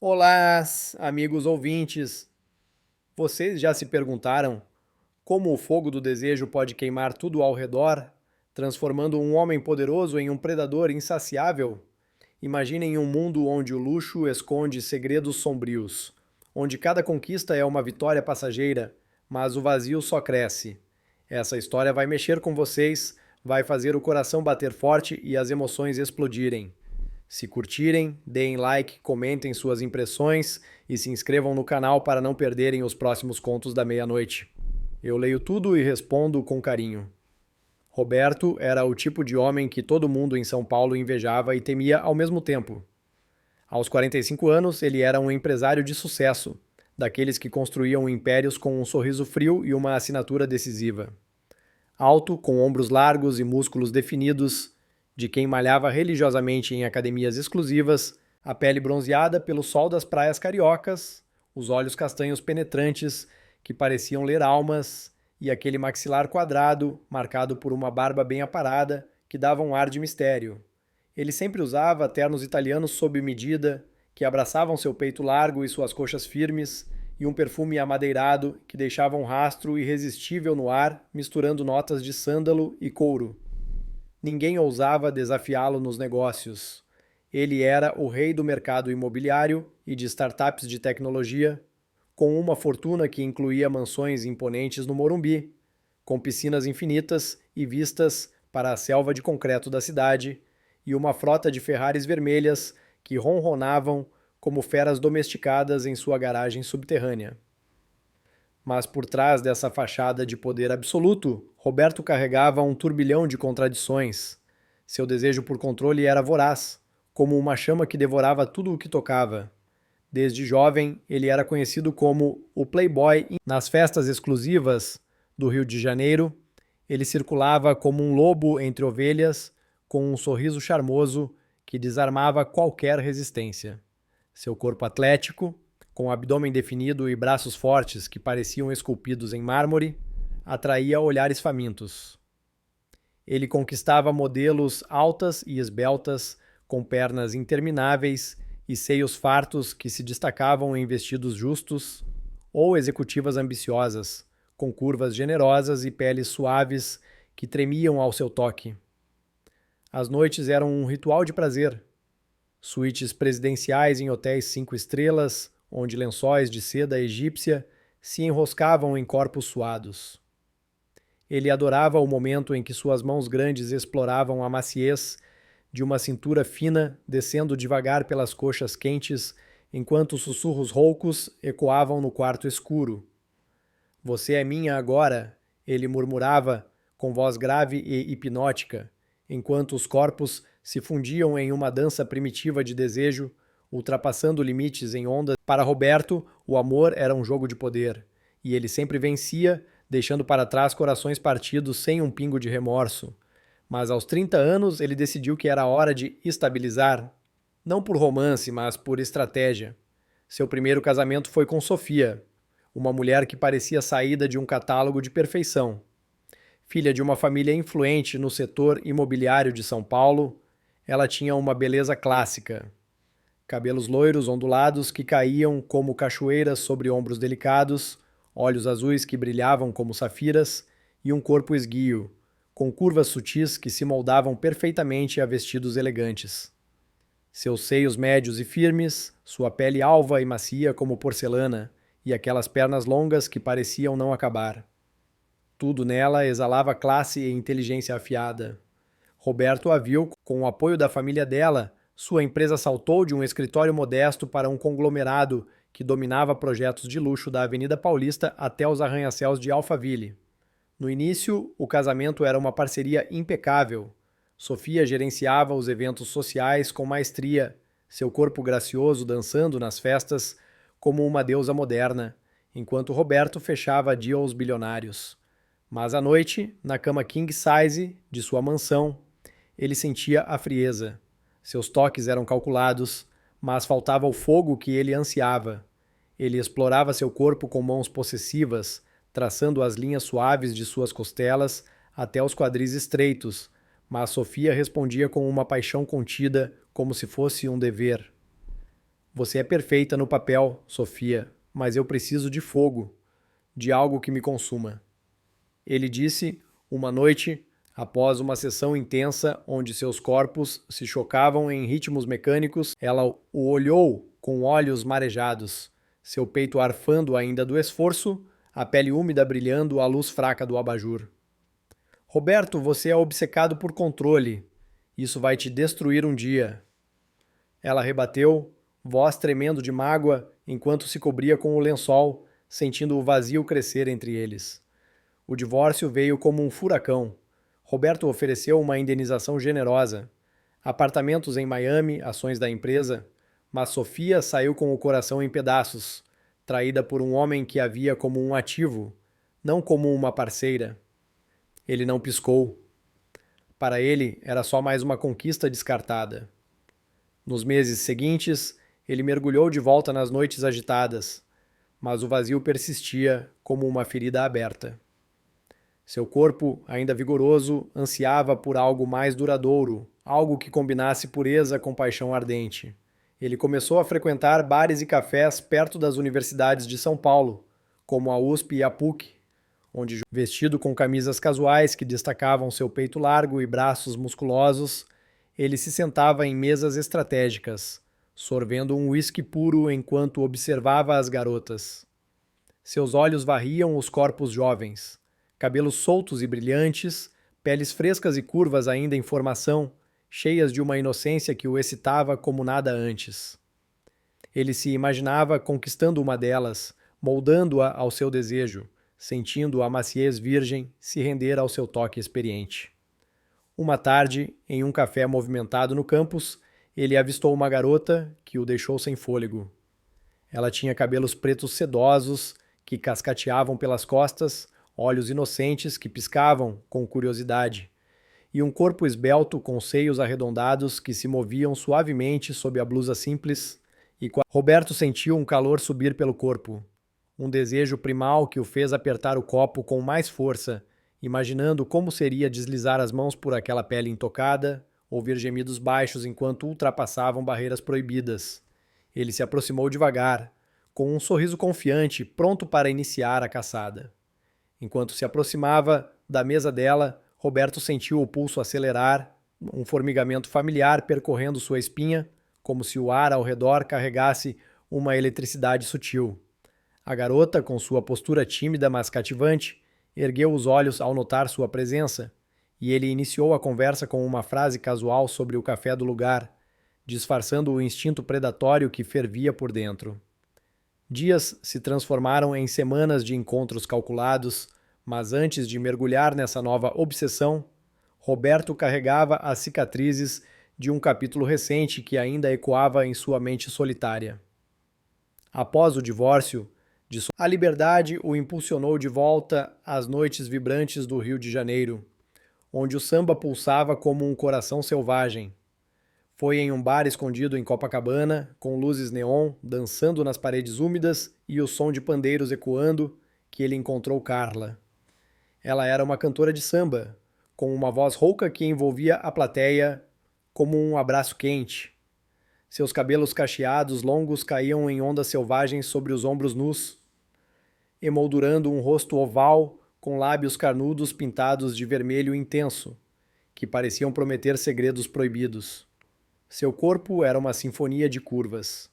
Olá, amigos ouvintes. Vocês já se perguntaram como o fogo do desejo pode queimar tudo ao redor, transformando um homem poderoso em um predador insaciável? Imaginem um mundo onde o luxo esconde segredos sombrios, onde cada conquista é uma vitória passageira, mas o vazio só cresce. Essa história vai mexer com vocês, vai fazer o coração bater forte e as emoções explodirem. Se curtirem, deem like, comentem suas impressões e se inscrevam no canal para não perderem os próximos contos da meia-noite. Eu leio tudo e respondo com carinho. Roberto era o tipo de homem que todo mundo em São Paulo invejava e temia ao mesmo tempo. Aos 45 anos, ele era um empresário de sucesso, daqueles que construíam impérios com um sorriso frio e uma assinatura decisiva. Alto, com ombros largos e músculos definidos, de quem malhava religiosamente em academias exclusivas, a pele bronzeada pelo sol das praias cariocas, os olhos castanhos penetrantes que pareciam ler almas e aquele maxilar quadrado, marcado por uma barba bem aparada, que dava um ar de mistério. Ele sempre usava ternos italianos sob medida, que abraçavam seu peito largo e suas coxas firmes, e um perfume amadeirado que deixava um rastro irresistível no ar, misturando notas de sândalo e couro. Ninguém ousava desafiá-lo nos negócios. Ele era o rei do mercado imobiliário e de startups de tecnologia, com uma fortuna que incluía mansões imponentes no Morumbi, com piscinas infinitas e vistas para a selva de concreto da cidade, e uma frota de Ferraris vermelhas que ronronavam como feras domesticadas em sua garagem subterrânea. Mas por trás dessa fachada de poder absoluto, Roberto carregava um turbilhão de contradições. Seu desejo por controle era voraz, como uma chama que devorava tudo o que tocava. Desde jovem, ele era conhecido como o Playboy. Nas festas exclusivas do Rio de Janeiro, ele circulava como um lobo entre ovelhas, com um sorriso charmoso que desarmava qualquer resistência. Seu corpo atlético, com abdômen definido e braços fortes que pareciam esculpidos em mármore, atraía olhares famintos. Ele conquistava modelos altas e esbeltas, com pernas intermináveis e seios fartos que se destacavam em vestidos justos, ou executivas ambiciosas, com curvas generosas e peles suaves que tremiam ao seu toque. As noites eram um ritual de prazer. Suítes presidenciais em hotéis 5 estrelas, onde lençóis de seda egípcia se enroscavam em corpos suados. Ele adorava o momento em que suas mãos grandes exploravam a maciez de uma cintura fina descendo devagar pelas coxas quentes, enquanto sussurros roucos ecoavam no quarto escuro. "Você é minha agora", ele murmurava com voz grave e hipnótica, enquanto os corpos se fundiam em uma dança primitiva de desejo, ultrapassando limites em ondas. Para Roberto, o amor era um jogo de poder, e ele sempre vencia, deixando para trás corações partidos sem um pingo de remorso. Mas aos 30 anos ele decidiu que era hora de estabilizar, não por romance, mas por estratégia. Seu primeiro casamento foi com Sofia, uma mulher que parecia saída de um catálogo de perfeição. Filha de uma família influente no setor imobiliário de São Paulo, ela tinha uma beleza clássica. Cabelos loiros ondulados que caíam como cachoeiras sobre ombros delicados, olhos azuis que brilhavam como safiras e um corpo esguio, com curvas sutis que se moldavam perfeitamente a vestidos elegantes. Seus seios médios e firmes, sua pele alva e macia como porcelana, e aquelas pernas longas que pareciam não acabar. Tudo nela exalava classe e inteligência afiada. Roberto a viu com o apoio da família dela. Sua empresa saltou de um escritório modesto para um conglomerado que dominava projetos de luxo da Avenida Paulista até os arranha-céus de Alphaville. No início, o casamento era uma parceria impecável. Sofia gerenciava os eventos sociais com maestria, seu corpo gracioso dançando nas festas como uma deusa moderna, enquanto Roberto fechava deals bilionários. Mas à noite, na cama king size de sua mansão, ele sentia a frieza. Seus toques eram calculados, mas faltava o fogo que ele ansiava. Ele explorava seu corpo com mãos possessivas, traçando as linhas suaves de suas costelas até os quadris estreitos, mas Sofia respondia com uma paixão contida, como se fosse um dever. Você é perfeita no papel, Sofia, mas eu preciso de fogo, de algo que me consuma. Ele disse, uma noite, após uma sessão intensa onde seus corpos se chocavam em ritmos mecânicos, ela o olhou com olhos marejados, seu peito arfando ainda do esforço, a pele úmida brilhando à luz fraca do abajur. Roberto, você é obcecado por controle. Isso vai te destruir um dia. Ela rebateu, voz tremendo de mágoa, enquanto se cobria com o lençol, sentindo o vazio crescer entre eles. O divórcio veio como um furacão. Roberto ofereceu uma indenização generosa. Apartamentos em Miami, ações da empresa, mas Sofia saiu com o coração em pedaços, traída por um homem que a via como um ativo, não como uma parceira. Ele não piscou. Para ele, era só mais uma conquista descartada. Nos meses seguintes, ele mergulhou de volta nas noites agitadas, mas o vazio persistia como uma ferida aberta. Seu corpo, ainda vigoroso, ansiava por algo mais duradouro, algo que combinasse pureza com paixão ardente. Ele começou a frequentar bares e cafés perto das universidades de São Paulo, como a USP e a PUC, onde, vestido com camisas casuais que destacavam seu peito largo e braços musculosos, ele se sentava em mesas estratégicas, sorvendo um uísque puro enquanto observava as garotas. Seus olhos varriam os corpos jovens, cabelos soltos e brilhantes, peles frescas e curvas ainda em formação, cheias de uma inocência que o excitava como nada antes. Ele se imaginava conquistando uma delas, moldando-a ao seu desejo, sentindo a maciez virgem se render ao seu toque experiente. Uma tarde, em um café movimentado no campus, ele avistou uma garota que o deixou sem fôlego. Ela tinha cabelos pretos sedosos que cascateavam pelas costas, olhos inocentes que piscavam com curiosidade, e um corpo esbelto com seios arredondados que se moviam suavemente sob a blusa simples, e Roberto sentiu um calor subir pelo corpo, um desejo primal que o fez apertar o copo com mais força, imaginando como seria deslizar as mãos por aquela pele intocada, ouvir gemidos baixos enquanto ultrapassavam barreiras proibidas. Ele se aproximou devagar, com um sorriso confiante, pronto para iniciar a caçada. Enquanto se aproximava da mesa dela, Roberto sentiu o pulso acelerar, um formigamento familiar percorrendo sua espinha, como se o ar ao redor carregasse uma eletricidade sutil. A garota, com sua postura tímida mas cativante, ergueu os olhos ao notar sua presença, e ele iniciou a conversa com uma frase casual sobre o café do lugar, disfarçando o instinto predatório que fervia por dentro. Dias se transformaram em semanas de encontros calculados, mas antes de mergulhar nessa nova obsessão, Roberto carregava as cicatrizes de um capítulo recente que ainda ecoava em sua mente solitária. Após o divórcio, a liberdade o impulsionou de volta às noites vibrantes do Rio de Janeiro, onde o samba pulsava como um coração selvagem. Foi em um bar escondido em Copacabana, com luzes neon dançando nas paredes úmidas e o som de pandeiros ecoando, que ele encontrou Carla. Ela era uma cantora de samba, com uma voz rouca que envolvia a plateia como um abraço quente. Seus cabelos cacheados longos caíam em ondas selvagens sobre os ombros nus, emoldurando um rosto oval com lábios carnudos pintados de vermelho intenso, que pareciam prometer segredos proibidos. Seu corpo era uma sinfonia de curvas.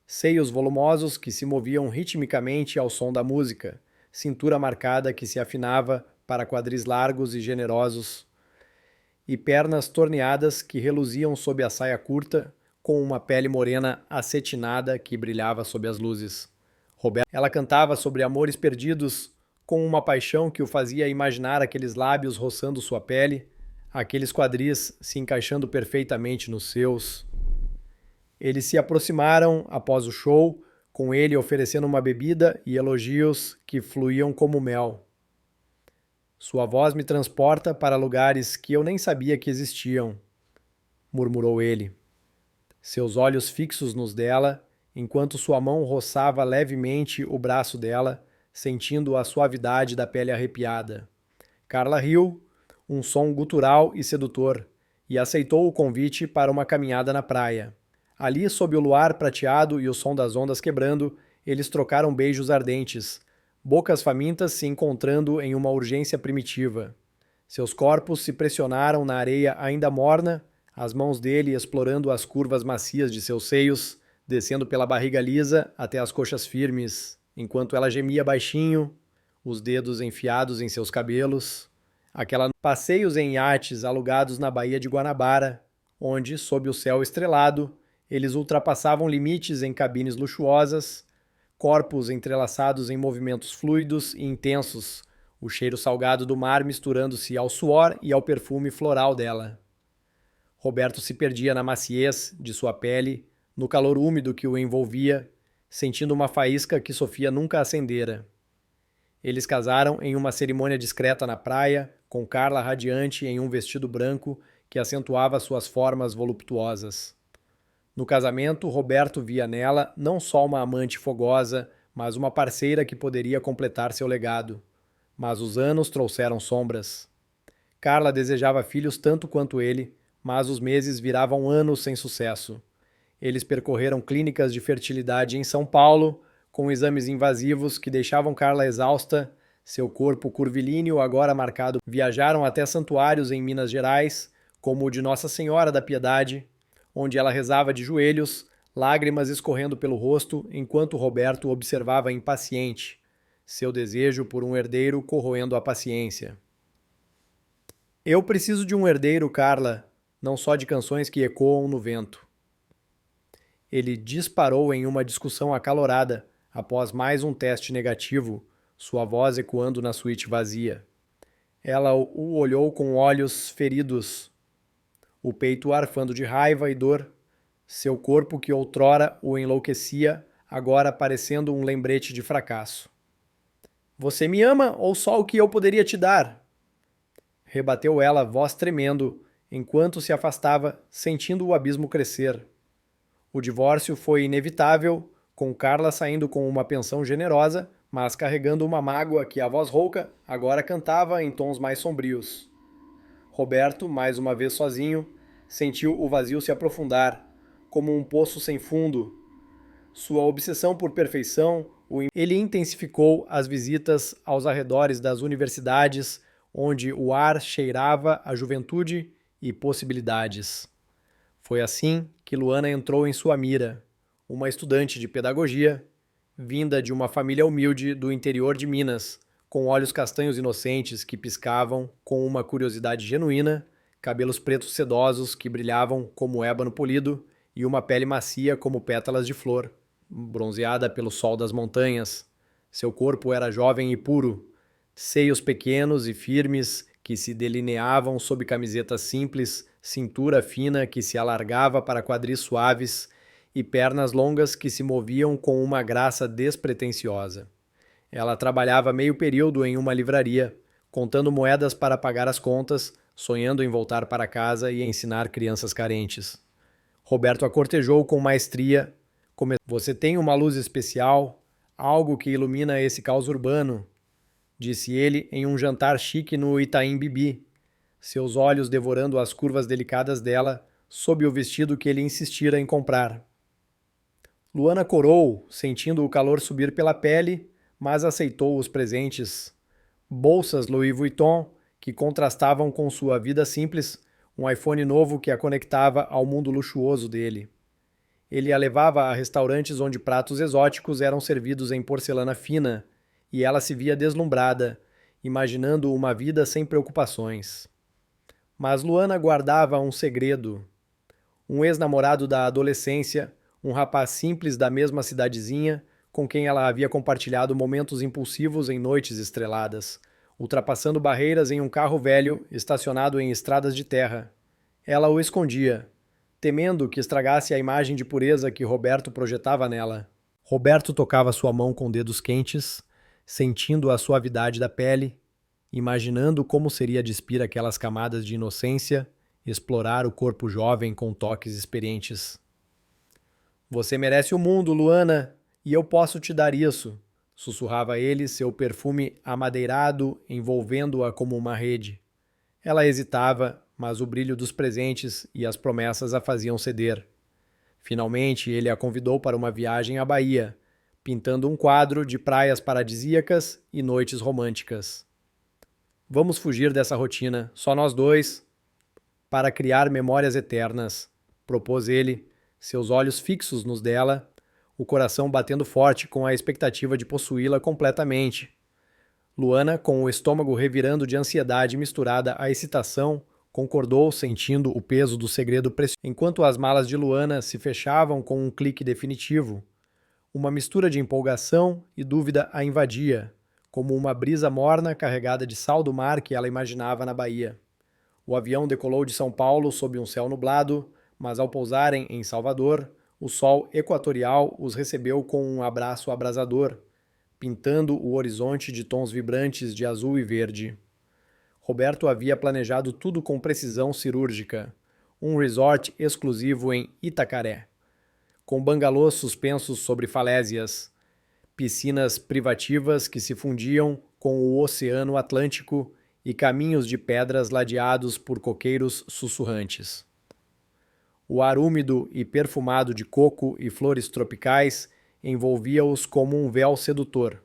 Seios volumosos que se moviam ritmicamente ao som da música, cintura marcada que se afinava para quadris largos e generosos, e pernas torneadas que reluziam sob a saia curta, com uma pele morena acetinada que brilhava sob as luzes. Ela cantava sobre amores perdidos com uma paixão que o fazia imaginar aqueles lábios roçando sua pele, aqueles quadris se encaixando perfeitamente nos seus. Eles se aproximaram após o show, com ele oferecendo uma bebida e elogios que fluíam como mel. Sua voz me transporta para lugares que eu nem sabia que existiam, murmurou ele. Seus olhos fixos nos dela, enquanto sua mão roçava levemente o braço dela, sentindo a suavidade da pele arrepiada. Carla riu, um som gutural e sedutor, e aceitou o convite para uma caminhada na praia. Ali, sob o luar prateado e o som das ondas quebrando, eles trocaram beijos ardentes, bocas famintas se encontrando em uma urgência primitiva. Seus corpos se pressionaram na areia ainda morna, as mãos dele explorando as curvas macias de seus seios, descendo pela barriga lisa até as coxas firmes, enquanto ela gemia baixinho, os dedos enfiados em seus cabelos. Aquela passeios em iates alugados na Baía de Guanabara, onde, sob o céu estrelado, eles ultrapassavam limites em cabines luxuosas, corpos entrelaçados em movimentos fluidos e intensos, o cheiro salgado do mar misturando-se ao suor e ao perfume floral dela. Roberto se perdia na maciez de sua pele, no calor úmido que o envolvia, sentindo uma faísca que Sofia nunca acendera. Eles casaram em uma cerimônia discreta na praia, com Carla radiante em um vestido branco que acentuava suas formas voluptuosas. No casamento, Roberto via nela não só uma amante fogosa, mas uma parceira que poderia completar seu legado. Mas os anos trouxeram sombras. Carla desejava filhos tanto quanto ele, mas os meses viravam anos sem sucesso. Eles percorreram clínicas de fertilidade em São Paulo, com exames invasivos que deixavam Carla exausta, seu corpo curvilíneo agora marcado. Viajaram até santuários em Minas Gerais, como o de Nossa Senhora da Piedade, onde ela rezava de joelhos, lágrimas escorrendo pelo rosto, enquanto Roberto observava impaciente, seu desejo por um herdeiro corroendo a paciência. Eu preciso de um herdeiro, Carla, não só de canções que ecoam no vento. Ele disparou em uma discussão acalorada, após mais um teste negativo, sua voz ecoando na suíte vazia. Ela o olhou com olhos feridos, o peito arfando de raiva e dor, seu corpo que outrora o enlouquecia, agora parecendo um lembrete de fracasso. Você me ama ou só o que eu poderia te dar? Rebateu ela, voz tremendo, enquanto se afastava, sentindo o abismo crescer. O divórcio foi inevitável, com Carla saindo com uma pensão generosa, mas carregando uma mágoa que a voz rouca agora cantava em tons mais sombrios. Roberto, mais uma vez sozinho, sentiu o vazio se aprofundar, como um poço sem fundo. Sua obsessão por perfeição, ele intensificou as visitas aos arredores das universidades, onde o ar cheirava a juventude e possibilidades. Foi assim que Luana entrou em sua mira, uma estudante de pedagogia, vinda de uma família humilde do interior de Minas, com olhos castanhos inocentes que piscavam com uma curiosidade genuína, cabelos pretos sedosos que brilhavam como ébano polido e uma pele macia como pétalas de flor, bronzeada pelo sol das montanhas. Seu corpo era jovem e puro, seios pequenos e firmes que se delineavam sob camisetas simples, cintura fina que se alargava para quadris suaves e pernas longas que se moviam com uma graça despretensiosa. Ela trabalhava meio período em uma livraria, contando moedas para pagar as contas, sonhando em voltar para casa e ensinar crianças carentes. Roberto a cortejou com maestria. Você tem uma luz especial, algo que ilumina esse caos urbano, disse ele em um jantar chique no Itaim Bibi, seus olhos devorando as curvas delicadas dela sob o vestido que ele insistira em comprar. Luana corou, sentindo o calor subir pela pele, mas aceitou os presentes. Bolsas Louis Vuitton, que contrastavam com sua vida simples, um iPhone novo que a conectava ao mundo luxuoso dele. Ele a levava a restaurantes onde pratos exóticos eram servidos em porcelana fina, e ela se via deslumbrada, imaginando uma vida sem preocupações. Mas Luana guardava um segredo. Um ex-namorado da adolescência, um rapaz simples da mesma cidadezinha, com quem ela havia compartilhado momentos impulsivos em noites estreladas, ultrapassando barreiras em um carro velho estacionado em estradas de terra. Ela o escondia, temendo que estragasse a imagem de pureza que Roberto projetava nela. Roberto tocava sua mão com dedos quentes, sentindo a suavidade da pele, imaginando como seria despir aquelas camadas de inocência, explorar o corpo jovem com toques experientes. Você merece o mundo, Luana, e eu posso te dar isso, sussurrava ele, seu perfume amadeirado envolvendo-a como uma rede. Ela hesitava, mas o brilho dos presentes e as promessas a faziam ceder. Finalmente, ele a convidou para uma viagem à Bahia, pintando um quadro de praias paradisíacas e noites românticas. Vamos fugir dessa rotina, só nós dois, para criar memórias eternas, propôs ele, seus olhos fixos nos dela, o coração batendo forte com a expectativa de possuí-la completamente. Luana, com o estômago revirando de ansiedade misturada à excitação, concordou, sentindo o peso do segredo precioso. Enquanto as malas de Luana se fechavam com um clique definitivo, uma mistura de empolgação e dúvida a invadia, como uma brisa morna carregada de sal do mar que ela imaginava na Bahia. O avião decolou de São Paulo sob um céu nublado, mas ao pousarem em Salvador, o sol equatorial os recebeu com um abraço abrasador, pintando o horizonte de tons vibrantes de azul e verde. Roberto havia planejado tudo com precisão cirúrgica. Um resort exclusivo em Itacaré, com bangalôs suspensos sobre falésias, piscinas privativas que se fundiam com o Oceano Atlântico e caminhos de pedras ladeados por coqueiros sussurrantes. O ar úmido e perfumado de coco e flores tropicais envolvia-os como um véu sedutor.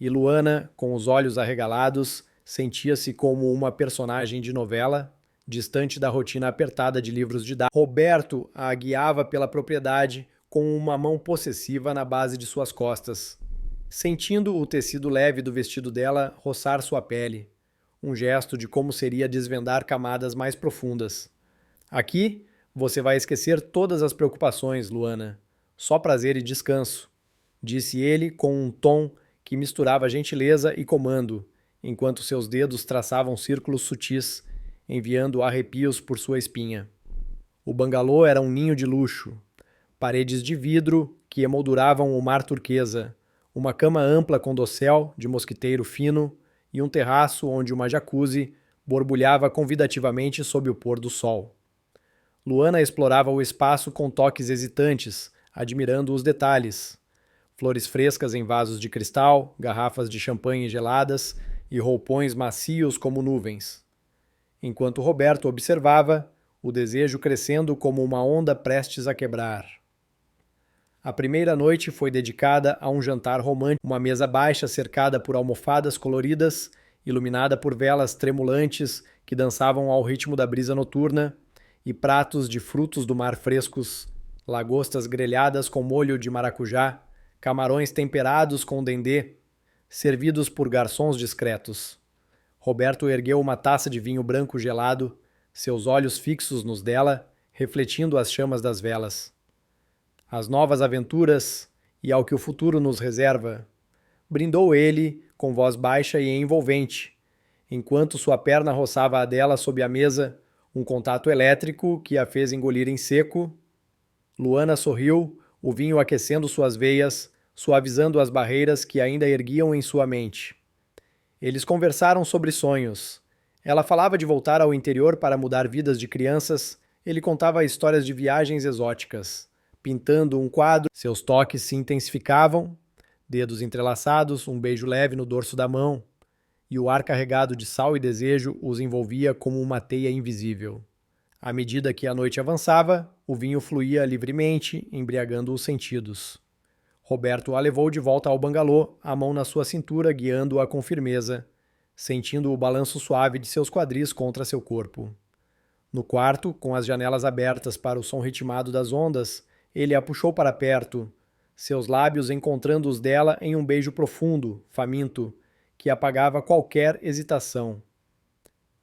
E Luana, com os olhos arregalados, sentia-se como uma personagem de novela, distante da rotina apertada de livros didáticos. Roberto a guiava pela propriedade com uma mão possessiva na base de suas costas, sentindo o tecido leve do vestido dela roçar sua pele, um gesto de como seria desvendar camadas mais profundas. Aqui, você vai esquecer todas as preocupações, Luana. Só prazer e descanso, disse ele com um tom que misturava gentileza e comando, enquanto seus dedos traçavam círculos sutis, enviando arrepios por sua espinha. O bangalô era um ninho de luxo, paredes de vidro que emolduravam o mar turquesa, uma cama ampla com dossel de mosquiteiro fino e um terraço onde uma jacuzzi borbulhava convidativamente sob o pôr do sol. Luana explorava o espaço com toques hesitantes, admirando os detalhes. Flores frescas em vasos de cristal, garrafas de champanhe geladas e roupões macios como nuvens. Enquanto Roberto observava, o desejo crescendo como uma onda prestes a quebrar. A primeira noite foi dedicada a um jantar romântico, uma mesa baixa cercada por almofadas coloridas, iluminada por velas tremulantes que dançavam ao ritmo da brisa noturna, e pratos de frutos do mar frescos, lagostas grelhadas com molho de maracujá, camarões temperados com dendê, servidos por garçons discretos. Roberto ergueu uma taça de vinho branco gelado, seus olhos fixos nos dela, refletindo as chamas das velas. As novas aventuras e ao que o futuro nos reserva, brindou ele com voz baixa e envolvente, enquanto sua perna roçava a dela sob a mesa, um contato elétrico que a fez engolir em seco. Luana sorriu, o vinho aquecendo suas veias, suavizando as barreiras que ainda erguiam em sua mente. Eles conversaram sobre sonhos. Ela falava de voltar ao interior para mudar vidas de crianças, ele contava histórias de viagens exóticas. Pintando um quadro, seus toques se intensificavam, dedos entrelaçados, um beijo leve no dorso da mão, e o ar carregado de sal e desejo os envolvia como uma teia invisível. À medida que a noite avançava, o vinho fluía livremente, embriagando os sentidos. Roberto a levou de volta ao bangalô, a mão na sua cintura, guiando-a com firmeza, sentindo o balanço suave de seus quadris contra seu corpo. No quarto, com as janelas abertas para o som ritmado das ondas, ele a puxou para perto, seus lábios encontrando os dela em um beijo profundo, faminto, que apagava qualquer hesitação.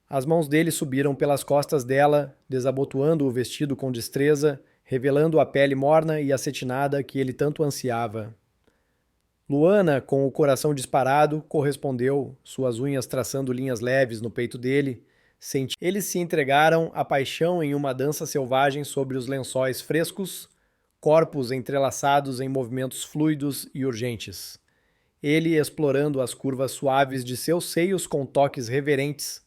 As mãos dele subiram pelas costas dela, desabotoando o vestido com destreza, revelando a pele morna e acetinada que ele tanto ansiava. Luana, com o coração disparado, correspondeu, suas unhas traçando linhas leves no peito dele. Eles se entregaram à paixão em uma dança selvagem sobre os lençóis frescos, corpos entrelaçados em movimentos fluidos e urgentes. Ele explorando as curvas suaves de seus seios com toques reverentes,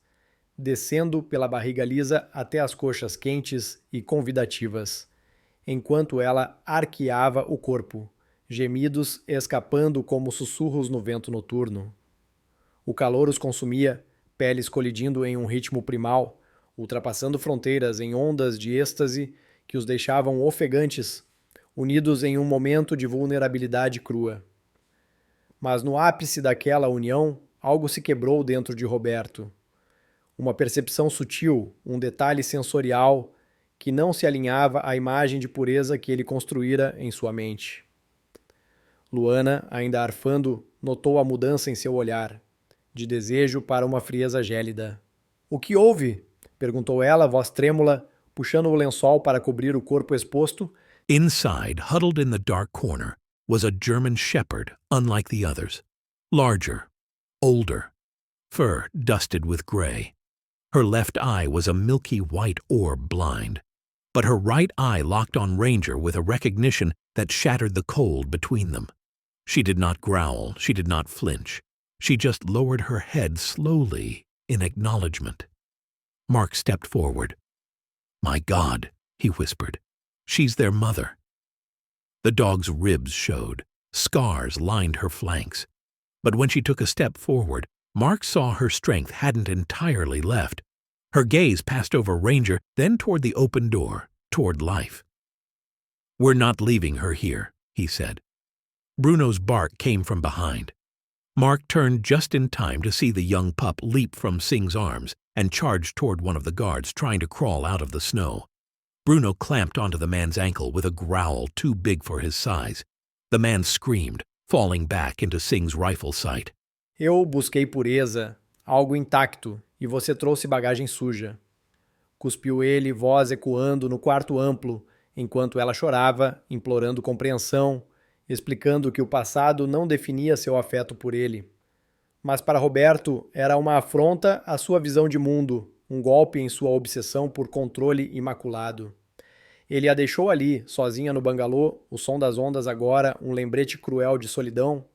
descendo pela barriga lisa até as coxas quentes e convidativas, enquanto ela arqueava o corpo, gemidos escapando como sussurros no vento noturno. O calor os consumia, peles colidindo em um ritmo primal, ultrapassando fronteiras em ondas de êxtase que os deixavam ofegantes, unidos em um momento de vulnerabilidade crua. Mas no ápice daquela união, algo se quebrou dentro de Roberto. Uma percepção sutil, um detalhe sensorial que não se alinhava à imagem de pureza que ele construíra em sua mente. Luana, ainda arfando, notou a mudança em seu olhar, de desejo para uma frieza gélida. — O que houve? Perguntou ela, voz trêmula, puxando o lençol para cobrir o corpo exposto. Inside, huddled in the dark corner, was a German shepherd unlike the others. Larger, older, fur dusted with gray. Her left eye was a milky white orb blind, but her right eye locked on Ranger with a recognition that shattered the cold between them. She did not growl, she did not flinch. She just lowered her head slowly in acknowledgement. Mark stepped forward. "My God," he whispered. "She's their mother." The dog's ribs showed. Scars lined her flanks. But when she took a step forward, Mark saw her strength hadn't entirely left. Her gaze passed over Ranger, then toward the open door, toward life. "We're not leaving her here," he said. Bruno's bark came from behind. Mark turned just in time to see the young pup leap from Sing's arms and charge toward one of the guards trying to crawl out of the snow. Bruno clamped onto the man's ankle with a growl too big for his size. The man screamed, falling back into Sing's rifle sight. Eu busquei pureza, algo intacto, e você trouxe bagagem suja. Cuspiu ele, voz ecoando no quarto amplo, enquanto ela chorava, implorando compreensão, explicando que o passado não definia seu afeto por ele. Mas para Roberto era uma afronta à sua visão de mundo, um golpe em sua obsessão por controle imaculado. Ele a deixou ali, sozinha no bangalô, o som das ondas agora um lembrete cruel de solidão,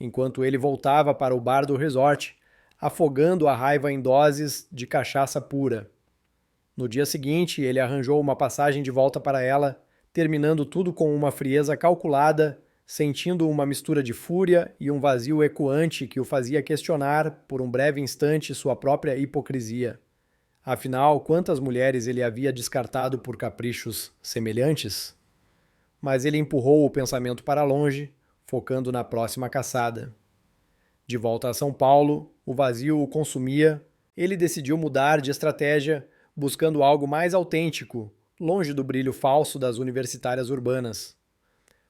enquanto ele voltava para o bar do resort, afogando a raiva em doses de cachaça pura. No dia seguinte, ele arranjou uma passagem de volta para ela, terminando tudo com uma frieza calculada, sentindo uma mistura de fúria e um vazio ecoante que o fazia questionar, por um breve instante, sua própria hipocrisia. Afinal, quantas mulheres ele havia descartado por caprichos semelhantes? Mas ele empurrou o pensamento para longe, focando na próxima caçada. De volta a São Paulo, o vazio o consumia, ele decidiu mudar de estratégia, buscando algo mais autêntico, longe do brilho falso das universitárias urbanas.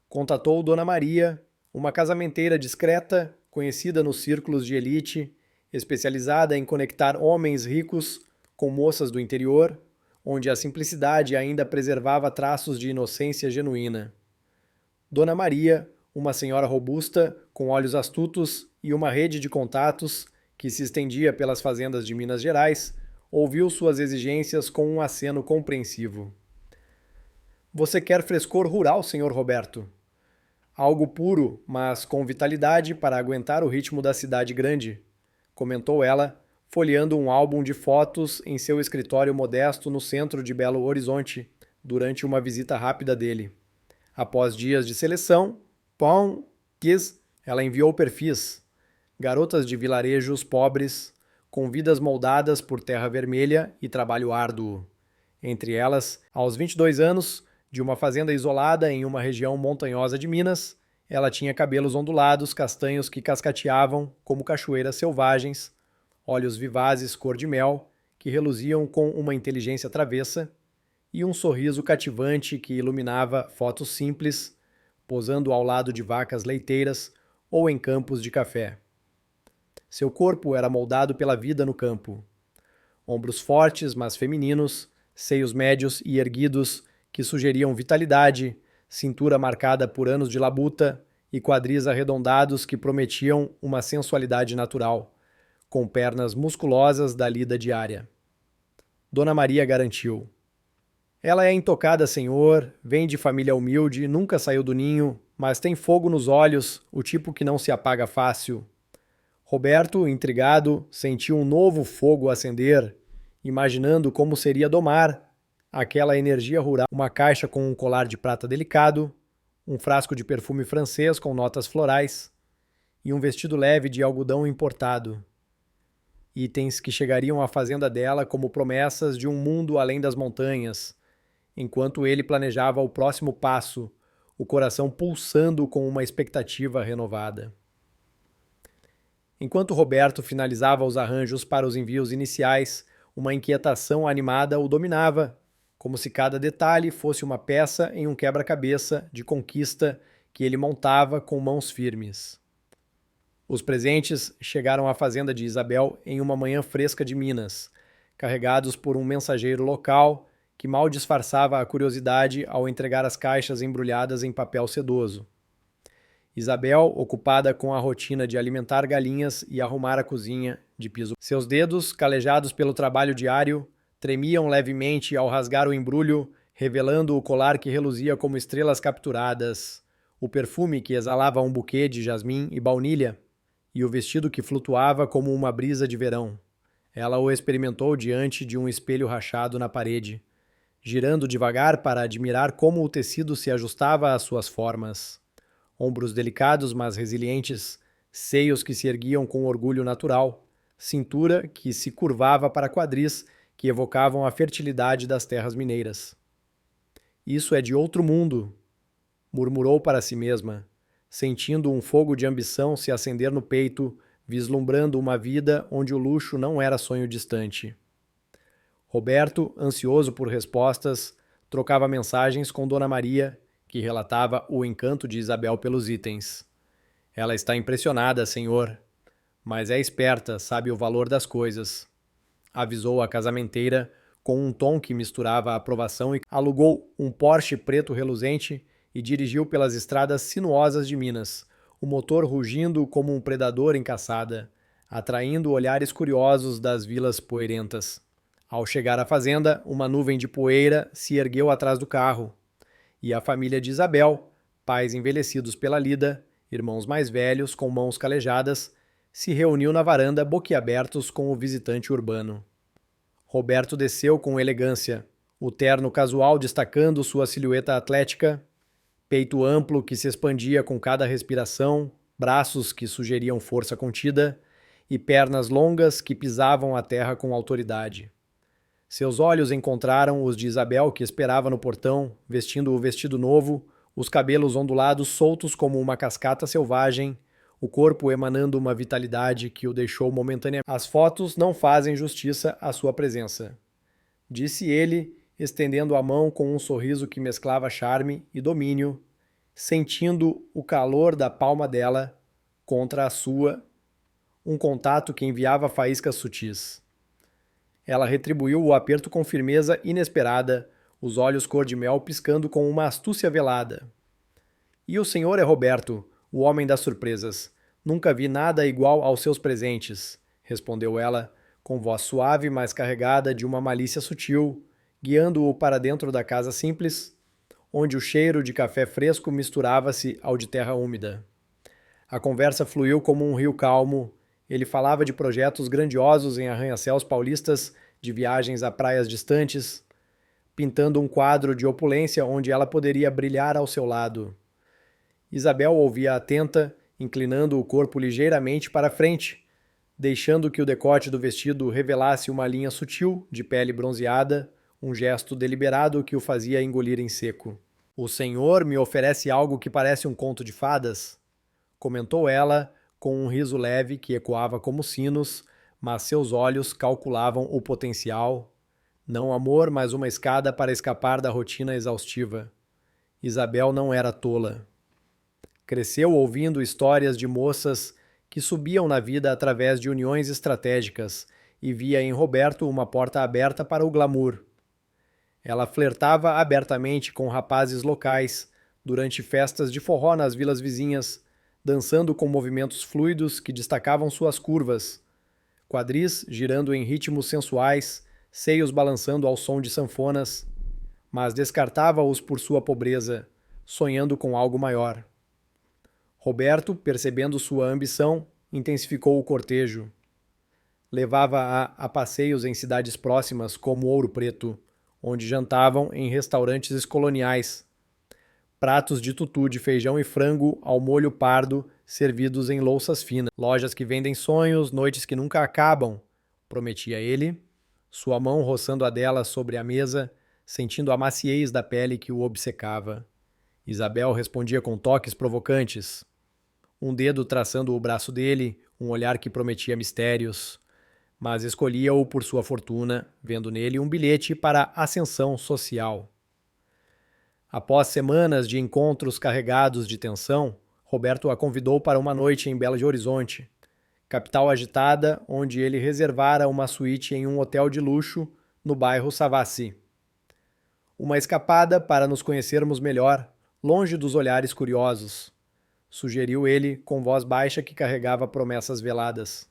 Contatou Dona Maria, uma casamenteira discreta, conhecida nos círculos de elite, especializada em conectar homens ricos com moças do interior, onde a simplicidade ainda preservava traços de inocência genuína. Dona Maria, uma senhora robusta, com olhos astutos e uma rede de contatos que se estendia pelas fazendas de Minas Gerais, ouviu suas exigências com um aceno compreensivo. Você quer frescor rural, senhor Roberto? Algo puro, mas com vitalidade para aguentar o ritmo da cidade grande, comentou ela, folheando um álbum de fotos em seu escritório modesto no centro de Belo Horizonte, durante uma visita rápida dele. Após dias de seleção, ela enviou perfis, garotas de vilarejos pobres, com vidas moldadas por terra vermelha e trabalho árduo. Entre elas, aos 22 anos, de uma fazenda isolada em uma região montanhosa de Minas, ela tinha cabelos ondulados, castanhos que cascateavam como cachoeiras selvagens, olhos vivazes cor de mel, que reluziam com uma inteligência travessa, e um sorriso cativante que iluminava fotos simples, posando ao lado de vacas leiteiras ou em campos de café. Seu corpo era moldado pela vida no campo. Ombros fortes, mas femininos, seios médios e erguidos que sugeriam vitalidade, cintura marcada por anos de labuta e quadris arredondados que prometiam uma sensualidade natural, com pernas musculosas da lida diária. Dona Maria garantiu. Ela é intocada, senhor, vem de família humilde, nunca saiu do ninho, mas tem fogo nos olhos, o tipo que não se apaga fácil. Roberto, intrigado, sentiu um novo fogo acender, imaginando como seria domar aquela energia rural. Uma caixa com um colar de prata delicado, um frasco de perfume francês com notas florais e um vestido leve de algodão importado. Itens que chegariam à fazenda dela como promessas de um mundo além das montanhas, enquanto ele planejava o próximo passo, o coração pulsando com uma expectativa renovada. Enquanto Roberto finalizava os arranjos para os envios iniciais, uma inquietação animada o dominava, como se cada detalhe fosse uma peça em um quebra-cabeça de conquista que ele montava com mãos firmes. Os presentes chegaram à fazenda de Isabel em uma manhã fresca de Minas, carregados por um mensageiro local que mal disfarçava a curiosidade ao entregar as caixas embrulhadas em papel sedoso. Isabel, ocupada com a rotina de alimentar galinhas e arrumar a cozinha de piso. Seus dedos, calejados pelo trabalho diário, tremiam levemente ao rasgar o embrulho, revelando o colar que reluzia como estrelas capturadas, o perfume que exalava um buquê de jasmim e baunilha, e o vestido que flutuava como uma brisa de verão. Ela o experimentou diante de um espelho rachado na parede, girando devagar para admirar como o tecido se ajustava às suas formas. Ombros delicados, mas resilientes, seios que se erguiam com orgulho natural, cintura que se curvava para quadris que evocavam a fertilidade das terras mineiras. Isso é de outro mundo, murmurou para si mesma, sentindo um fogo de ambição se acender no peito, vislumbrando uma vida onde o luxo não era sonho distante. Roberto, ansioso por respostas, trocava mensagens com Dona Maria, que relatava o encanto de Isabel pelos itens. Ela está impressionada, senhor, mas é esperta, sabe o valor das coisas, avisou a casamenteira com um tom que misturava aprovação e alugou um Porsche preto reluzente e dirigiu pelas estradas sinuosas de Minas, o motor rugindo como um predador em caçada, atraindo olhares curiosos das vilas poeirentas. Ao chegar à fazenda, uma nuvem de poeira se ergueu atrás do carro, e a família de Isabel, pais envelhecidos pela lida, irmãos mais velhos com mãos calejadas, se reuniu na varanda boquiabertos com o visitante urbano. Roberto desceu com elegância, o terno casual destacando sua silhueta atlética, peito amplo que se expandia com cada respiração, braços que sugeriam força contida e pernas longas que pisavam a terra com autoridade. Seus olhos encontraram os de Isabel, que esperava no portão, vestindo o vestido novo, os cabelos ondulados soltos como uma cascata selvagem, o corpo emanando uma vitalidade que o deixou momentaneamente. As fotos não fazem justiça à sua presença, disse ele, estendendo a mão com um sorriso que mesclava charme e domínio, sentindo o calor da palma dela contra a sua, um contato que enviava faíscas sutis. Ela retribuiu o aperto com firmeza inesperada, os olhos cor-de-mel piscando com uma astúcia velada. E o senhor é Roberto, o homem das surpresas. Nunca vi nada igual aos seus presentes, respondeu ela, com voz suave, mas carregada de uma malícia sutil, guiando-o para dentro da casa simples, onde o cheiro de café fresco misturava-se ao de terra úmida. A conversa fluiu como um rio calmo. Ele falava de projetos grandiosos em arranha-céus paulistas, de viagens a praias distantes, pintando um quadro de opulência onde ela poderia brilhar ao seu lado. Isabel ouvia atenta, inclinando o corpo ligeiramente para frente, deixando que o decote do vestido revelasse uma linha sutil de pele bronzeada, um gesto deliberado que o fazia engolir em seco. "O senhor me oferece algo que parece um conto de fadas?" comentou ela, com um riso leve que ecoava como sinos, mas seus olhos calculavam o potencial. Não amor, mas uma escada para escapar da rotina exaustiva. Isabel não era tola. Cresceu ouvindo histórias de moças que subiam na vida através de uniões estratégicas e via em Roberto uma porta aberta para o glamour. Ela flertava abertamente com rapazes locais durante festas de forró nas vilas vizinhas, dançando com movimentos fluidos que destacavam suas curvas, quadris girando em ritmos sensuais, seios balançando ao som de sanfonas, mas descartava-os por sua pobreza, sonhando com algo maior. Roberto, percebendo sua ambição, intensificou o cortejo. Levava-a a passeios em cidades próximas como Ouro Preto, onde jantavam em restaurantes coloniais. Pratos de tutu de feijão e frango ao molho pardo servidos em louças finas. Lojas que vendem sonhos, noites que nunca acabam, prometia ele, sua mão roçando a dela sobre a mesa, sentindo a maciez da pele que o obcecava. Isabel respondia com toques provocantes. Um dedo traçando o braço dele, um olhar que prometia mistérios. Mas escolhia-o por sua fortuna, vendo nele um bilhete para a ascensão social. Após semanas de encontros carregados de tensão, Roberto a convidou para uma noite em Belo Horizonte, capital agitada onde ele reservara uma suíte em um hotel de luxo no bairro Savassi. Uma escapada para nos conhecermos melhor, longe dos olhares curiosos, sugeriu ele com voz baixa que carregava promessas veladas.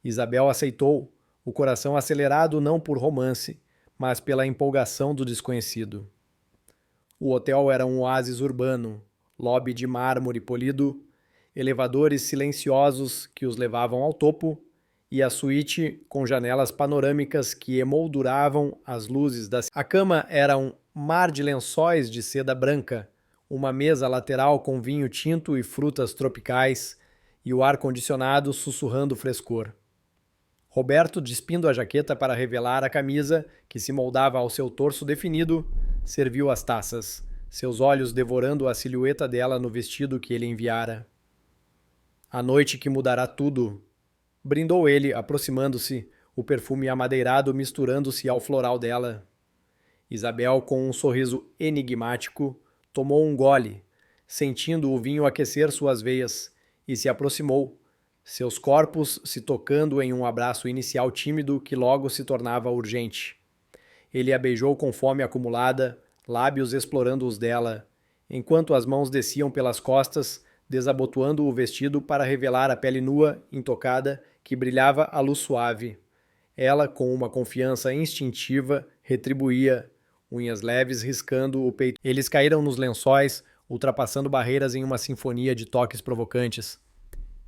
Isabel aceitou, o coração acelerado não por romance, mas pela empolgação do desconhecido. O hotel era um oásis urbano, lobby de mármore polido, elevadores silenciosos que os levavam ao topo e a suíte com janelas panorâmicas que emolduravam as luzes da... A cama era um mar de lençóis de seda branca, uma mesa lateral com vinho tinto e frutas tropicais e o ar-condicionado sussurrando frescor. Roberto, despindo a jaqueta para revelar a camisa, que se moldava ao seu torso definido, serviu as taças, seus olhos devorando a silhueta dela no vestido que ele enviara. A noite que mudará tudo, brindou ele, aproximando-se, o perfume amadeirado misturando-se ao floral dela. Isabel, com um sorriso enigmático, tomou um gole, sentindo o vinho aquecer suas veias, e se aproximou, seus corpos se tocando em um abraço inicial tímido que logo se tornava urgente. Ele a beijou com fome acumulada, lábios explorando os dela, enquanto as mãos desciam pelas costas, desabotoando o vestido para revelar a pele nua, intocada, que brilhava à luz suave. Ela, com uma confiança instintiva, retribuía, unhas leves riscando o peito. Eles caíram nos lençóis, ultrapassando barreiras em uma sinfonia de toques provocantes.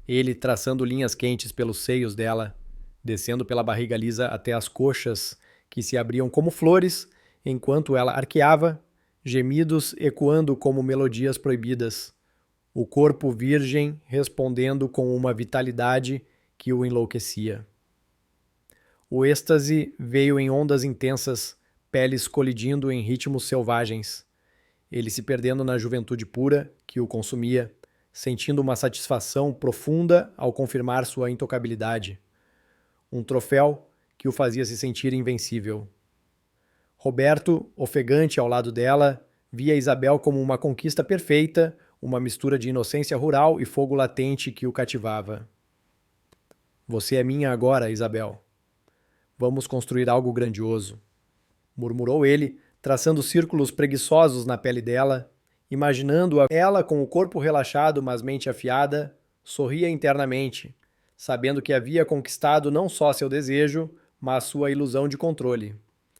Ele traçando linhas quentes pelos seios dela, descendo pela barriga lisa até as coxas, que se abriam como flores, enquanto ela arqueava, gemidos ecoando como melodias proibidas. O corpo virgem respondendo com uma vitalidade que o enlouquecia. O êxtase veio em ondas intensas, peles colidindo em ritmos selvagens. Ele se perdendo na juventude pura que o consumia, sentindo uma satisfação profunda ao confirmar sua intocabilidade. Um troféu que o fazia se sentir invencível. Roberto, ofegante ao lado dela, via Isabel como uma conquista perfeita, uma mistura de inocência rural e fogo latente que o cativava. Você é minha agora, Isabel. Vamos construir algo grandioso, murmurou ele, traçando círculos preguiçosos na pele dela, imaginando-a ela com o corpo relaxado, mas mente afiada, sorria internamente, sabendo que havia conquistado não só seu desejo, mas sua ilusão de controle.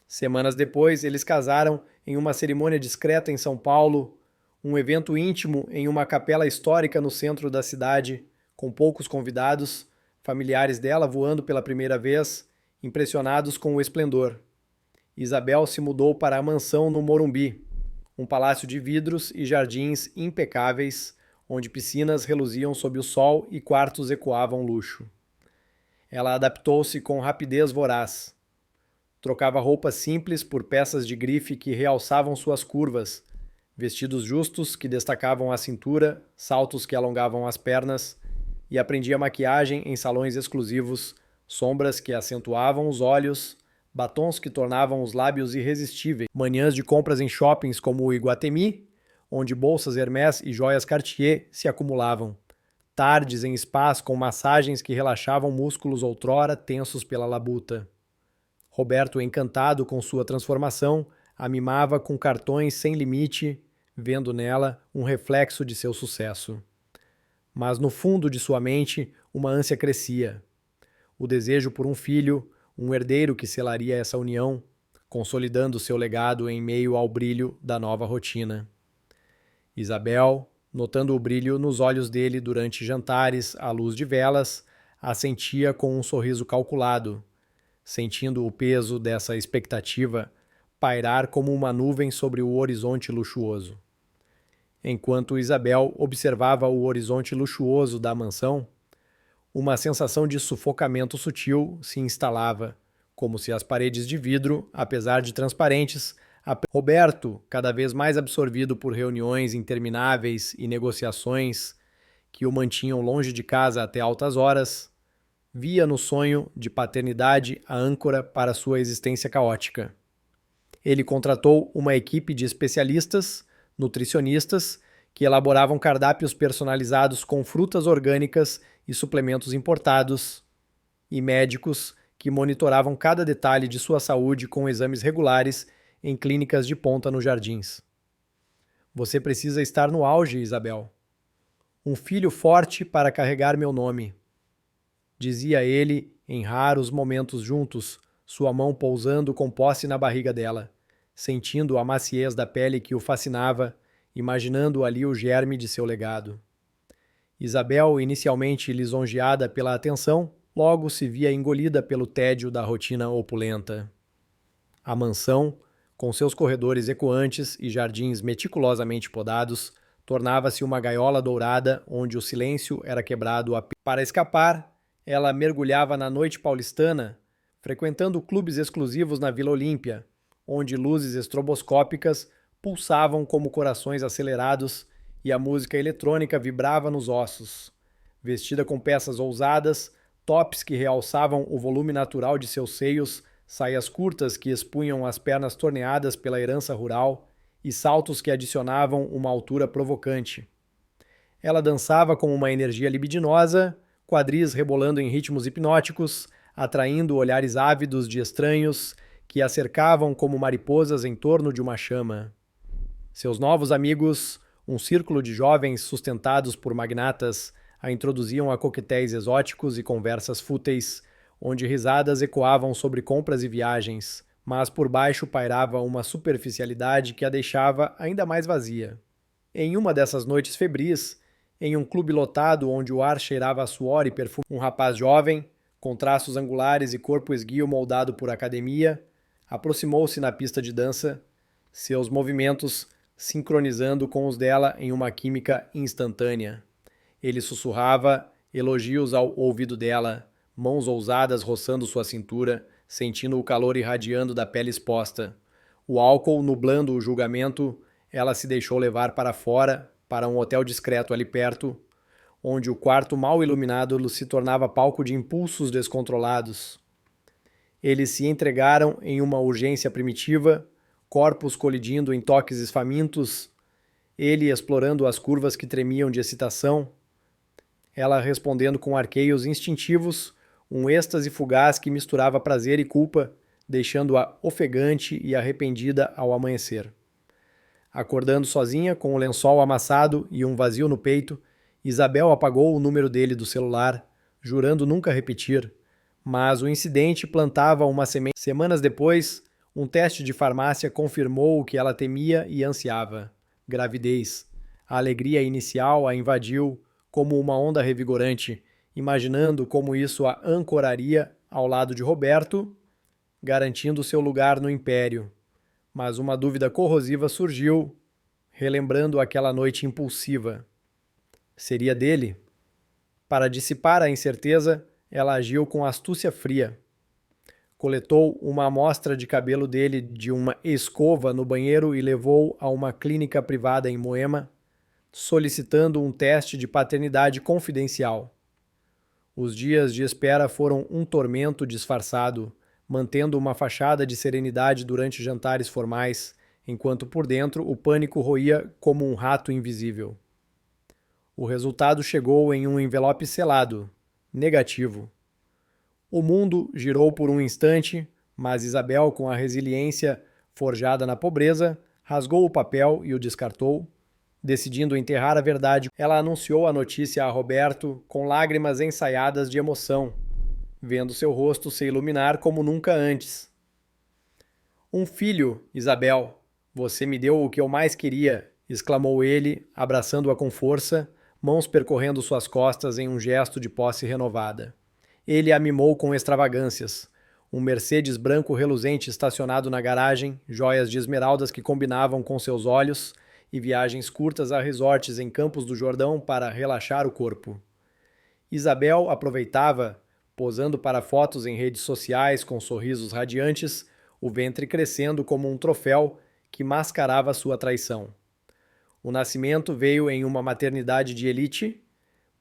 Semanas depois, eles casaram em uma cerimônia discreta em São Paulo, um evento íntimo em uma capela histórica no centro da cidade, com poucos convidados, familiares dela voando pela primeira vez, impressionados com o esplendor. Isabel se mudou para a mansão no Morumbi, um palácio de vidros e jardins impecáveis, onde piscinas reluziam sob o sol e quartos ecoavam luxo. Ela adaptou-se com rapidez voraz. Trocava roupas simples por peças de grife que realçavam suas curvas, vestidos justos que destacavam a cintura, saltos que alongavam as pernas, e aprendia maquiagem em salões exclusivos, sombras que acentuavam os olhos, batons que tornavam os lábios irresistíveis, manhãs de compras em shoppings como o Iguatemi, onde bolsas Hermès e joias Cartier se acumulavam, tardes em spas com massagens que relaxavam músculos outrora tensos pela labuta. Roberto, encantado com sua transformação, a mimava com cartões sem limite, vendo nela um reflexo de seu sucesso. Mas no fundo de sua mente, uma ânsia crescia. O desejo por um filho, um herdeiro que selaria essa união, consolidando seu legado em meio ao brilho da nova rotina. Isabel, notando o brilho nos olhos dele durante jantares à luz de velas, assentia com um sorriso calculado, sentindo o peso dessa expectativa pairar como uma nuvem sobre o horizonte luxuoso. Enquanto Isabel observava o horizonte luxuoso da mansão, uma sensação de sufocamento sutil se instalava, como se as paredes de vidro, apesar de transparentes, Roberto, cada vez mais absorvido por reuniões intermináveis e negociações que o mantinham longe de casa até altas horas, via no sonho de paternidade a âncora para sua existência caótica. Ele contratou uma equipe de especialistas, nutricionistas, que elaboravam cardápios personalizados com frutas orgânicas e suplementos importados, e médicos que monitoravam cada detalhe de sua saúde com exames regulares em clínicas de ponta nos Jardins. Você precisa estar no auge, Isabel. Um filho forte para carregar meu nome, dizia ele em raros momentos juntos, sua mão pousando com posse na barriga dela, sentindo a maciez da pele que o fascinava, imaginando ali o germe de seu legado. Isabel, inicialmente lisonjeada pela atenção, logo se via engolida pelo tédio da rotina opulenta. A mansão, com seus corredores ecoantes e jardins meticulosamente podados, tornava-se uma gaiola dourada onde o silêncio era quebrado para escapar. Ela mergulhava na noite paulistana, frequentando clubes exclusivos na Vila Olímpia, onde luzes estroboscópicas pulsavam como corações acelerados e a música eletrônica vibrava nos ossos. Vestida com peças ousadas, tops que realçavam o volume natural de seus seios, saias curtas que expunham as pernas torneadas pela herança rural e saltos que adicionavam uma altura provocante. Ela dançava com uma energia libidinosa, quadris rebolando em ritmos hipnóticos, atraindo olhares ávidos de estranhos que a cercavam como mariposas em torno de uma chama. Seus novos amigos, um círculo de jovens sustentados por magnatas, a introduziam a coquetéis exóticos e conversas fúteis, onde risadas ecoavam sobre compras e viagens, mas por baixo pairava uma superficialidade que a deixava ainda mais vazia. Em uma dessas noites febris, em um clube lotado onde o ar cheirava a suor e perfume, um rapaz jovem, com traços angulares e corpo esguio moldado por academia, aproximou-se na pista de dança, seus movimentos sincronizando com os dela em uma química instantânea. Ele sussurrava elogios ao ouvido dela, mãos ousadas roçando sua cintura, sentindo o calor irradiando da pele exposta. O álcool nublando o julgamento, ela se deixou levar para fora, para um hotel discreto ali perto, onde o quarto mal iluminado se tornava palco de impulsos descontrolados. Eles se entregaram em uma urgência primitiva, corpos colidindo em toques famintos, ele explorando as curvas que tremiam de excitação, ela respondendo com arqueios instintivos, um êxtase fugaz que misturava prazer e culpa, deixando-a ofegante e arrependida ao amanhecer. Acordando sozinha, com o lençol amassado e um vazio no peito, Isabel apagou o número dele do celular, jurando nunca repetir, mas o incidente plantava uma semente. Semanas depois, um teste de farmácia confirmou o que ela temia e ansiava: gravidez. A alegria inicial a invadiu como uma onda revigorante, imaginando como isso a ancoraria ao lado de Roberto, garantindo seu lugar no império. Mas uma dúvida corrosiva surgiu, relembrando aquela noite impulsiva. Seria dele? Para dissipar a incerteza, ela agiu com astúcia fria. Coletou uma amostra de cabelo dele de uma escova no banheiro e levou a uma clínica privada em Moema, solicitando um teste de paternidade confidencial. Os dias de espera foram um tormento disfarçado, mantendo uma fachada de serenidade durante jantares formais, enquanto por dentro o pânico roía como um rato invisível. O resultado chegou em um envelope selado, negativo. O mundo girou por um instante, mas Isabel, com a resiliência forjada na pobreza, rasgou o papel e o descartou. Decidindo enterrar a verdade, ela anunciou a notícia a Roberto com lágrimas ensaiadas de emoção, vendo seu rosto se iluminar como nunca antes. Um filho, Isabel, você me deu o que eu mais queria, exclamou ele, abraçando-a com força, mãos percorrendo suas costas em um gesto de posse renovada. Ele a mimou com extravagâncias. Um Mercedes branco reluzente estacionado na garagem, joias de esmeraldas que combinavam com seus olhos e viagens curtas a resorts em Campos do Jordão para relaxar o corpo. Isabel aproveitava, posando para fotos em redes sociais com sorrisos radiantes, o ventre crescendo como um troféu que mascarava sua traição. O nascimento veio em uma maternidade de elite,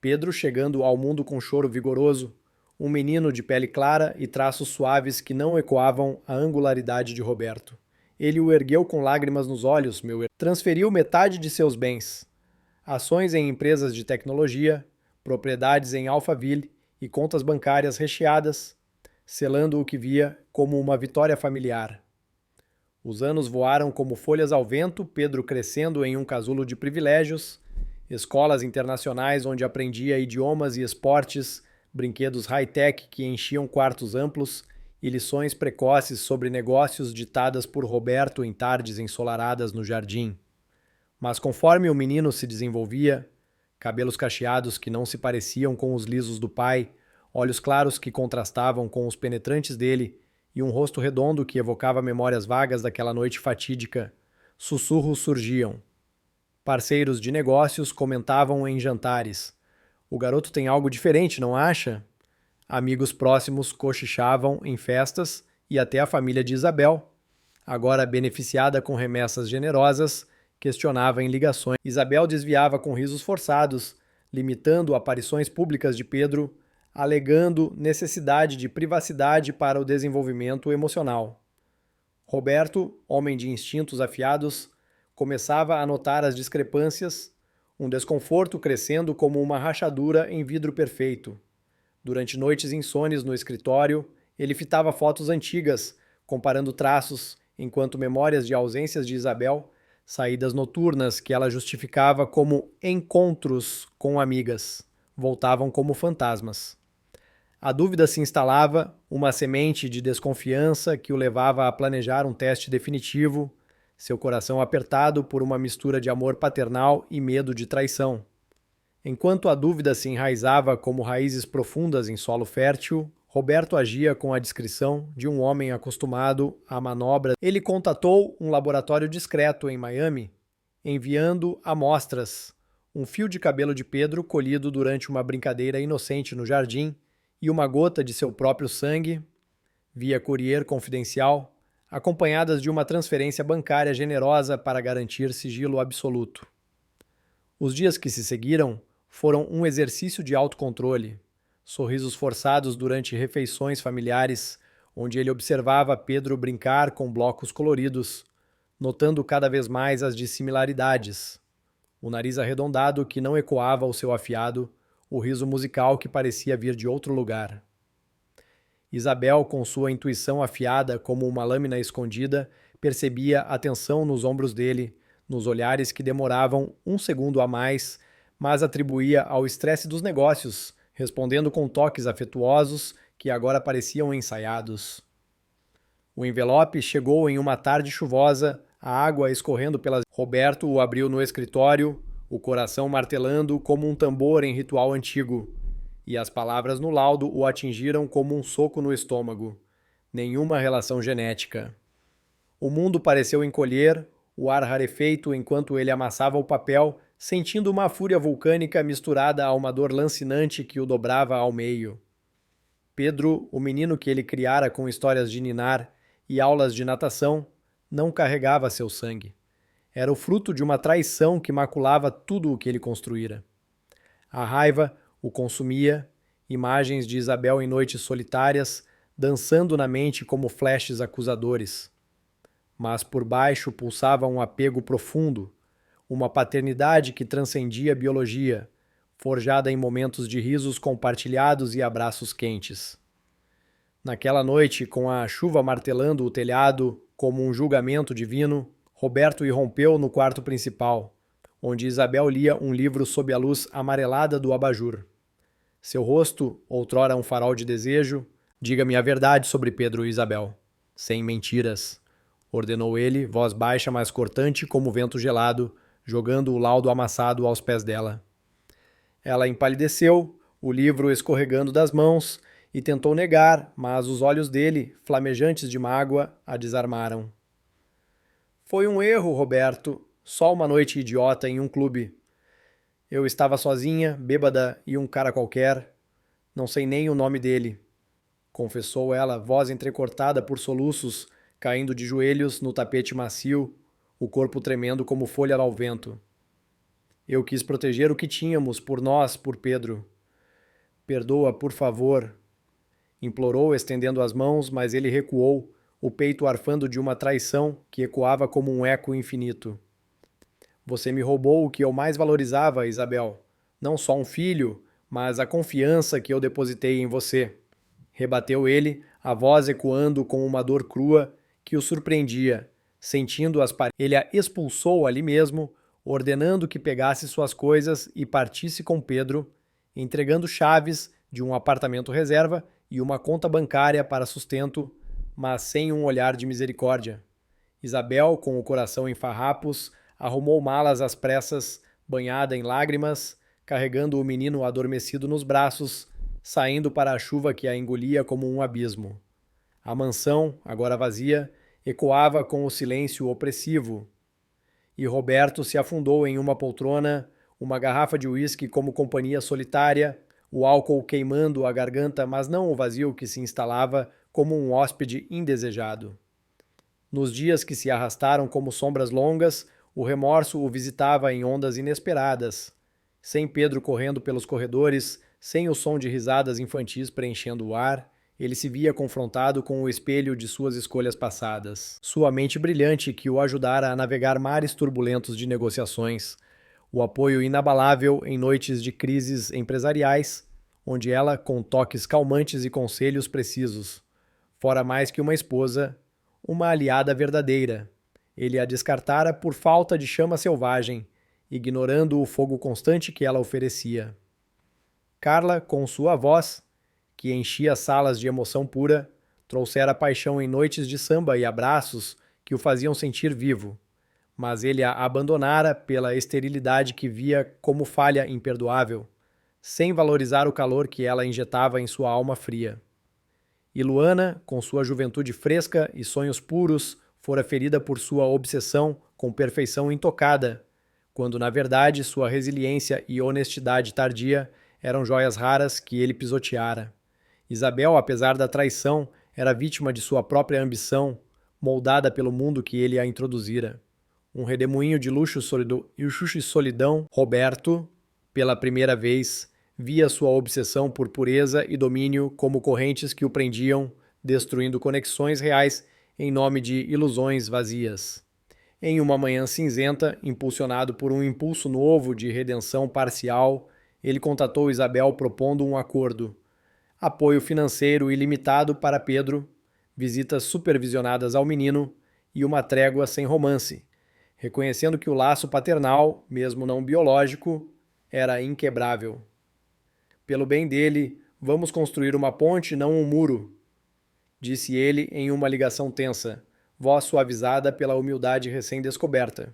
Pedro chegando ao mundo com choro vigoroso, um menino de pele clara e traços suaves que não ecoavam a angularidade de Roberto. Ele o ergueu com lágrimas nos olhos, transferiu metade de seus bens, ações em empresas de tecnologia, propriedades em Alphaville e contas bancárias recheadas, selando o que via como uma vitória familiar. Os anos voaram como folhas ao vento, Pedro crescendo em um casulo de privilégios, escolas internacionais onde aprendia idiomas e esportes, brinquedos high-tech que enchiam quartos amplos e lições precoces sobre negócios ditadas por Roberto em tardes ensolaradas no jardim. Mas conforme o menino se desenvolvia, cabelos cacheados que não se pareciam com os lisos do pai, olhos claros que contrastavam com os penetrantes dele e um rosto redondo que evocava memórias vagas daquela noite fatídica, sussurros surgiam. Parceiros de negócios comentavam em jantares: "O garoto tem algo diferente, não acha?" Amigos próximos cochichavam em festas e até a família de Isabel, agora beneficiada com remessas generosas, questionava em ligações. Isabel desviava com risos forçados, limitando aparições públicas de Pedro, alegando necessidade de privacidade para o desenvolvimento emocional. Roberto, homem de instintos afiados, começava a notar as discrepâncias, um desconforto crescendo como uma rachadura em vidro perfeito. Durante noites insones no escritório, ele fitava fotos antigas, comparando traços, enquanto memórias de ausências de Isabel, saídas noturnas que ela justificava como encontros com amigas, voltavam como fantasmas. A dúvida se instalava, uma semente de desconfiança que o levava a planejar um teste definitivo, seu coração apertado por uma mistura de amor paternal e medo de traição. Enquanto a dúvida se enraizava como raízes profundas em solo fértil, Roberto agia com a discrição de um homem acostumado a manobras. Ele contatou um laboratório discreto em Miami, enviando amostras, um fio de cabelo de Pedro colhido durante uma brincadeira inocente no jardim, e uma gota de seu próprio sangue, via courier confidencial, acompanhadas de uma transferência bancária generosa para garantir sigilo absoluto. Os dias que se seguiram foram um exercício de autocontrole, sorrisos forçados durante refeições familiares, onde ele observava Pedro brincar com blocos coloridos, notando cada vez mais as dissimilaridades. O nariz arredondado que não ecoava o seu afiado, o riso musical que parecia vir de outro lugar. Isabel, com sua intuição afiada como uma lâmina escondida, percebia a tensão nos ombros dele, nos olhares que demoravam um segundo a mais, mas atribuía ao estresse dos negócios, respondendo com toques afetuosos que agora pareciam ensaiados. O envelope chegou em uma tarde chuvosa, a água escorrendo pelas... Roberto o abriu no escritório, o coração martelando como um tambor em ritual antigo, e as palavras no laudo o atingiram como um soco no estômago. Nenhuma relação genética. O mundo pareceu encolher, o ar rarefeito enquanto ele amassava o papel, sentindo uma fúria vulcânica misturada a uma dor lancinante que o dobrava ao meio. Pedro, o menino que ele criara com histórias de ninar e aulas de natação, não carregava seu sangue. Era o fruto de uma traição que maculava tudo o que ele construíra. A raiva o consumia, imagens de Isabel em noites solitárias, dançando na mente como flashes acusadores. Mas por baixo pulsava um apego profundo, uma paternidade que transcendia a biologia, forjada em momentos de risos compartilhados e abraços quentes. Naquela noite, com a chuva martelando o telhado como um julgamento divino, Roberto irrompeu no quarto principal, onde Isabel lia um livro sob a luz amarelada do abajur. Seu rosto, outrora um farol de desejo, diga-me a verdade sobre Pedro e Isabel. Sem mentiras, ordenou ele, voz baixa mas cortante como vento gelado, jogando o laudo amassado aos pés dela. Ela empalideceu, o livro escorregando das mãos, e tentou negar, mas os olhos dele, flamejantes de mágoa, a desarmaram. Foi um erro, Roberto. Só uma noite idiota em um clube. Eu estava sozinha, bêbada e um cara qualquer. Não sei nem o nome dele. Confessou ela, voz entrecortada por soluços, caindo de joelhos no tapete macio, o corpo tremendo como folha ao vento. Eu quis proteger o que tínhamos por nós, por Pedro. Perdoa, por favor, implorou, estendendo as mãos, mas ele recuou, o peito arfando de uma traição que ecoava como um eco infinito. Você me roubou o que eu mais valorizava, Isabel. Não só um filho, mas a confiança que eu depositei em você. Rebateu ele, a voz ecoando com uma dor crua que o surpreendia. Sentindo as paredes, ele a expulsou ali mesmo, ordenando que pegasse suas coisas e partisse com Pedro, entregando chaves de um apartamento reserva e uma conta bancária para sustento, mas sem um olhar de misericórdia. Isabel, com o coração em farrapos, arrumou malas às pressas, banhada em lágrimas, carregando o menino adormecido nos braços, saindo para a chuva que a engolia como um abismo. A mansão, agora vazia, ecoava com o silêncio opressivo. E Roberto se afundou em uma poltrona, uma garrafa de uísque como companhia solitária, o álcool queimando a garganta, mas não o vazio que se instalava como um hóspede indesejado. Nos dias que se arrastaram como sombras longas, o remorso o visitava em ondas inesperadas. Sem Pedro correndo pelos corredores, sem o som de risadas infantis preenchendo o ar, ele se via confrontado com o espelho de suas escolhas passadas. Sua mente brilhante que o ajudara a navegar mares turbulentos de negociações, o apoio inabalável em noites de crises empresariais, onde ela, com toques calmantes e conselhos precisos, fora mais que uma esposa, uma aliada verdadeira. Ele a descartara por falta de chama selvagem, ignorando o fogo constante que ela oferecia. Carla, com sua voz, que enchia salas de emoção pura, trouxera paixão em noites de samba e abraços que o faziam sentir vivo, mas ele a abandonara pela esterilidade que via como falha imperdoável, sem valorizar o calor que ela injetava em sua alma fria. E Luana, com sua juventude fresca e sonhos puros, fora ferida por sua obsessão com perfeição intocada, quando na verdade sua resiliência e honestidade tardia eram joias raras que ele pisoteara. Isabel, apesar da traição, era vítima de sua própria ambição, moldada pelo mundo que ele a introduzira. Um redemoinho de luxo e solidão, Roberto, pela primeira vez, via sua obsessão por pureza e domínio como correntes que o prendiam, destruindo conexões reais em nome de ilusões vazias. Em uma manhã cinzenta, impulsionado por um impulso novo de redenção parcial, ele contatou Isabel propondo um acordo. Apoio financeiro ilimitado para Pedro, visitas supervisionadas ao menino e uma trégua sem romance, reconhecendo que o laço paternal, mesmo não biológico, era inquebrável. Pelo bem dele, vamos construir uma ponte, não um muro, disse ele em uma ligação tensa, voz suavizada pela humildade recém-descoberta.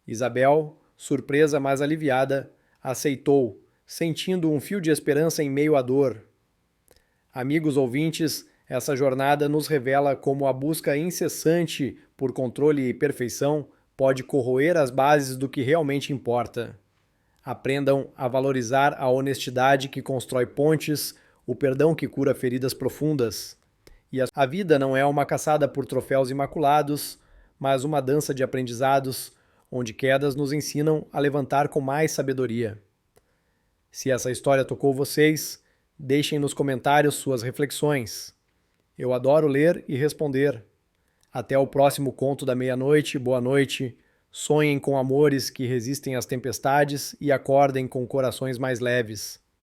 Isabel, surpresa mas aliviada, aceitou, sentindo um fio de esperança em meio à dor. Amigos ouvintes, essa jornada nos revela como a busca incessante por controle e perfeição pode corroer as bases do que realmente importa. Aprendam a valorizar a honestidade que constrói pontes, o perdão que cura feridas profundas. E a vida não é uma caçada por troféus imaculados, mas uma dança de aprendizados, onde quedas nos ensinam a levantar com mais sabedoria. Se essa história tocou vocês, deixem nos comentários suas reflexões. Eu adoro ler e responder. Até o próximo conto da meia-noite, boa noite. Sonhem com amores que resistem às tempestades e acordem com corações mais leves.